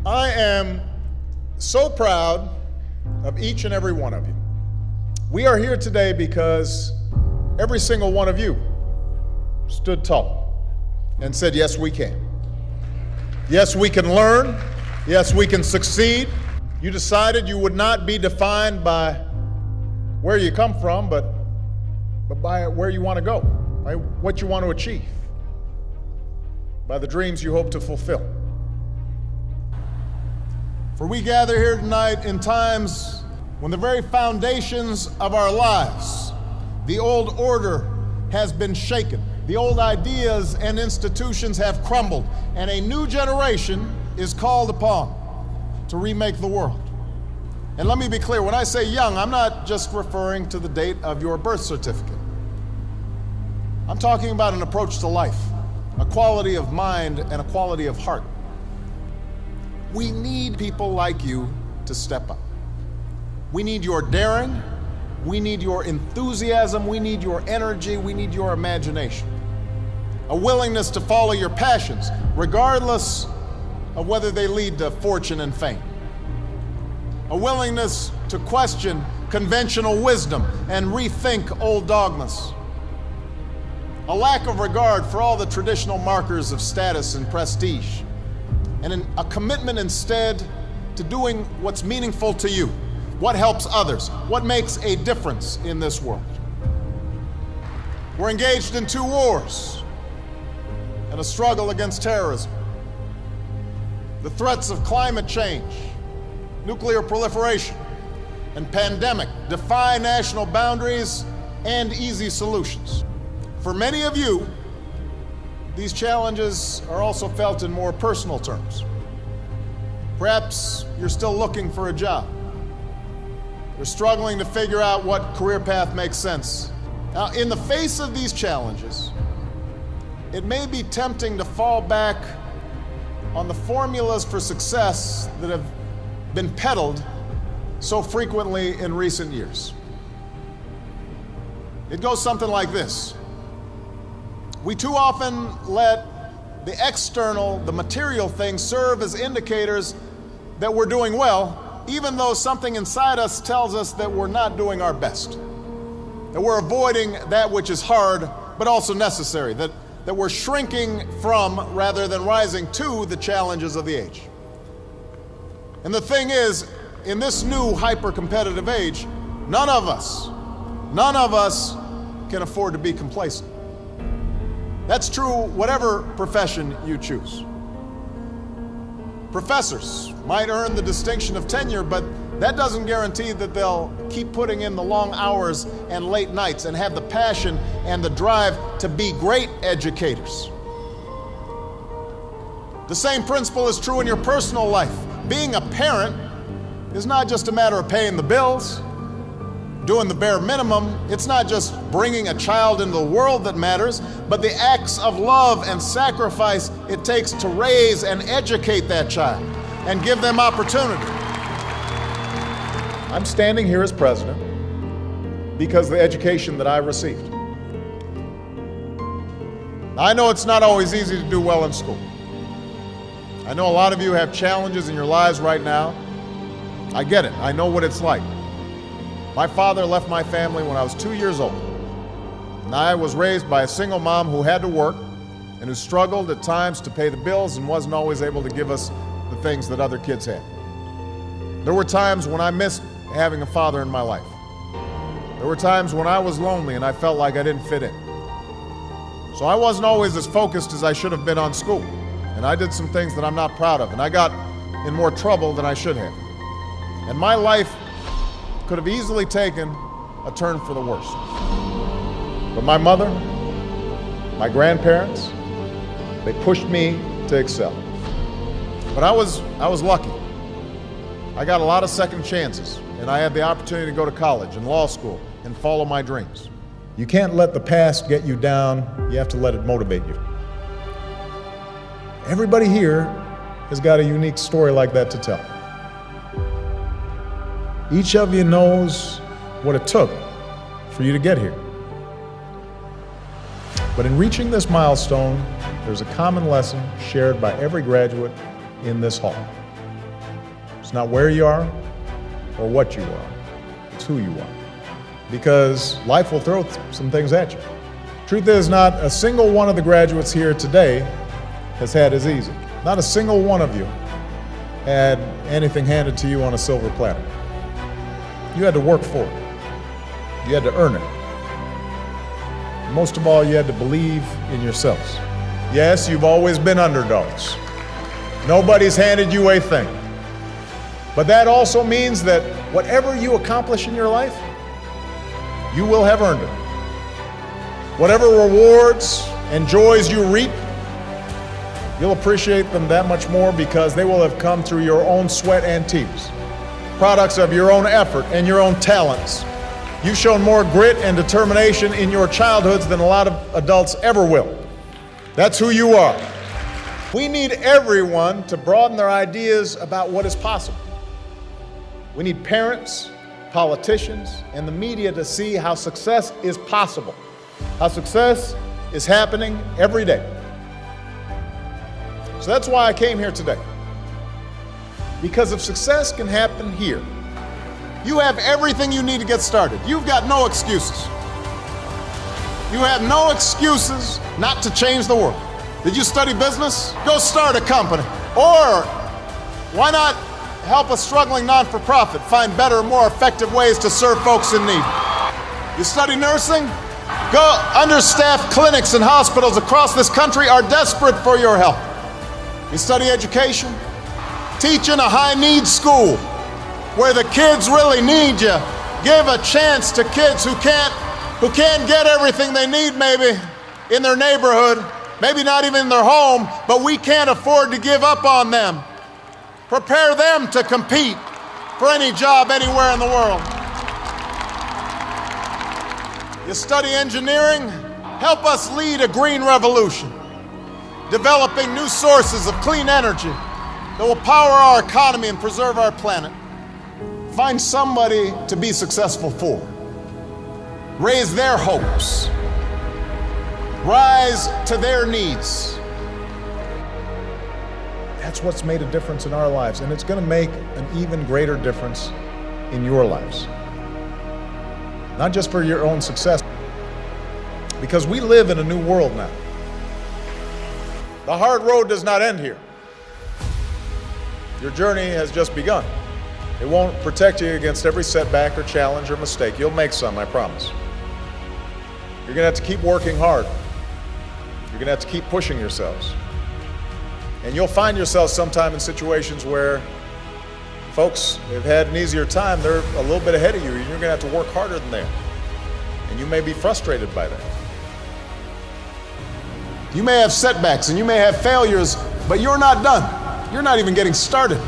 I am so proud of each and every one of you. We are here today because every single one of you stood tall and said, yes, we can. Yes, we can learn. Yes, we can succeed. You decided you would not be defined by where you come from, but by where you want to go, by what you want to achieve, by the dreams you hope to fulfill. For we gather here tonight in times when the very foundations of our lives, the old order has been shaken. The old ideas and institutions have crumbled, and a new generation is called upon to remake the world. And let me be clear, when I say young, I'm not just referring to the date of your birth certificate. I'm talking about an approach to life, a quality of mind and a quality of heart. We need people like you to step up. We need your daring, we need your enthusiasm, we need your energy, we need your imagination. A willingness to follow your passions, regardless of whether they lead to fortune and fame. A willingness to question conventional wisdom and rethink old dogmas. A lack of regard for all the traditional markers of status and prestige. And a commitment instead to doing what's meaningful to you, what helps others, what makes a difference in this world. We're engaged in 2 wars and a struggle against terrorism. The threats of climate change, nuclear proliferation, and pandemic defy national boundaries and easy solutions. For many of you, these challenges are also felt in more personal terms. Perhaps you're still looking for a job. You're struggling to figure out what career path makes sense. Now, in the face of these challenges, it may be tempting to fall back on the formulas for success that have been peddled so frequently in recent years. It goes something like this. We too often let the external, the material things serve as indicators that we're doing well, even though something inside us tells us that we're not doing our best, that we're avoiding that which is hard but also necessary, that we're shrinking from rather than rising to the challenges of the age. And the thing is, in this new hyper-competitive age, none of us can afford to be complacent. That's true whatever profession you choose. Professors might earn the distinction of tenure, but that doesn't guarantee that they'll keep putting in the long hours and late nights and have the passion and the drive to be great educators. The same principle is true in your personal life. Being a parent is not just a matter of paying the bills, doing the bare minimum. It's not just bringing a child into the world that matters, but the acts of love and sacrifice it takes to raise and educate that child and give them opportunity. I'm standing here as president because of the education that I received. I know it's not always easy to do well in school. I know a lot of you have challenges in your lives right now. I get it. I know what it's like. My father left my family when I was 2 years old, and I was raised by a single mom who had to work and who struggled at times to pay the bills and wasn't always able to give us the things that other kids had. There were times when I missed having a father in my life. There were times when I was lonely and I felt like I didn't fit in. So I wasn't always as focused as I should have been on school, and I did some things that I'm not proud of, and I got in more trouble than I should have. And my life could have easily taken a turn for the worse. But my mother, my grandparents, they pushed me to excel. But I was lucky. I got a lot of second chances, and I had the opportunity to go to college and law school and follow my dreams. You can't let the past get you down, you have to let it motivate you. Everybody here has got a unique story like that to tell. Each of you knows what it took for you to get here. But in reaching this milestone, there's a common lesson shared by every graduate in this hall. It's not where you are or what you are. It's who you are. Because life will throw some things at you. Truth is, not a single one of the graduates here today has had as easy. Not a single one of you had anything handed to you on a silver platter. You had to work for it. You had to earn it. Most of all, you had to believe in yourselves. Yes, you've always been underdogs. Nobody's handed you a thing. But that also means that whatever you accomplish in your life, you will have earned it. Whatever rewards and joys you reap, you'll appreciate them that much more because they will have come through your own sweat and tears, products of your own effort and your own talents. You've shown more grit and determination in your childhoods than a lot of adults ever will. That's who you are. We need everyone to broaden their ideas about what is possible. We need parents, politicians, and the media to see how success is possible, how success is happening every day. So that's why I came here today. Because if success can happen here, you have everything you need to get started. You've got no excuses. You have no excuses not to change the world. Did you study business? Go start a company. Or why not help a struggling non-for-profit find better, more effective ways to serve folks in need? You study nursing? Go. Understaffed clinics and hospitals across this country are desperate for your help. You study education? Teach in a high-need school where the kids really need you. Give a chance to kids who can't get everything they need maybe in their neighborhood, maybe not even in their home, but we can't afford to give up on them. Prepare them to compete for any job anywhere in the world. You study engineering? Help us lead a green revolution, developing new sources of clean energy that will power our economy and preserve our planet. Find somebody to be successful for. Raise their hopes. Rise to their needs. That's what's made a difference in our lives, and it's going to make an even greater difference in your lives. Not just for your own success, because we live in a new world now. The hard road does not end here. Your journey has just begun. It won't protect you against every setback or challenge or mistake. You'll make some, I promise. You're going to have to keep working hard. You're going to have to keep pushing yourselves. And you'll find yourself sometime in situations where folks have had an easier time. They're a little bit ahead of you, and you're going to have to work harder than them. And you may be frustrated by that. You may have setbacks and you may have failures, but you're not done. You're not even getting started.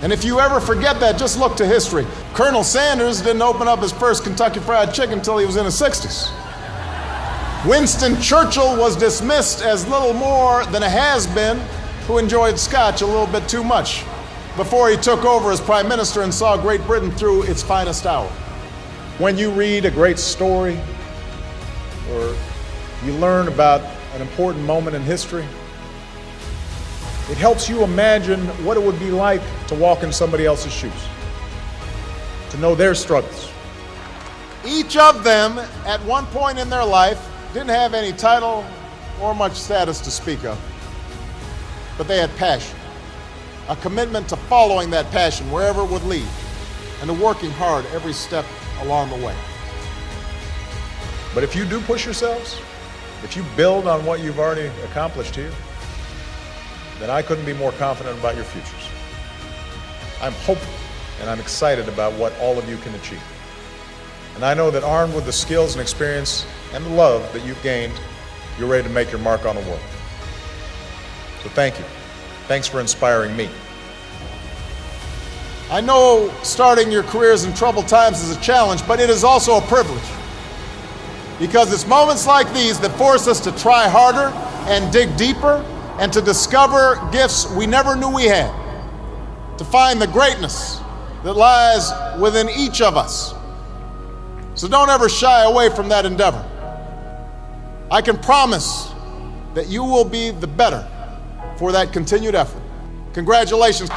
And if you ever forget that, just look to history. Colonel Sanders didn't open up his first Kentucky Fried Chicken until he was in his 60s. Winston Churchill was dismissed as little more than a has-been who enjoyed scotch a little bit too much before he took over as Prime Minister and saw Great Britain through its finest hour. When you read a great story or you learn about an important moment in history, it helps you imagine what it would be like to walk in somebody else's shoes, to know their struggles. Each of them, at one point in their life, didn't have any title or much status to speak of, but they had passion, a commitment to following that passion wherever it would lead, and to working hard every step along the way. But if you do push yourselves, if you build on what you've already accomplished here, then I couldn't be more confident about your futures. I'm hopeful and I'm excited about what all of you can achieve. And I know that armed with the skills and experience and the love that you've gained, you're ready to make your mark on the world. So thank you. Thanks for inspiring me. I know starting your careers in troubled times is a challenge, but it is also a privilege. Because it's moments like these that force us to try harder and dig deeper and to discover gifts we never knew we had, to find the greatness that lies within each of us. So don't ever shy away from that endeavor. I can promise that you will be the better for that continued effort. Congratulations.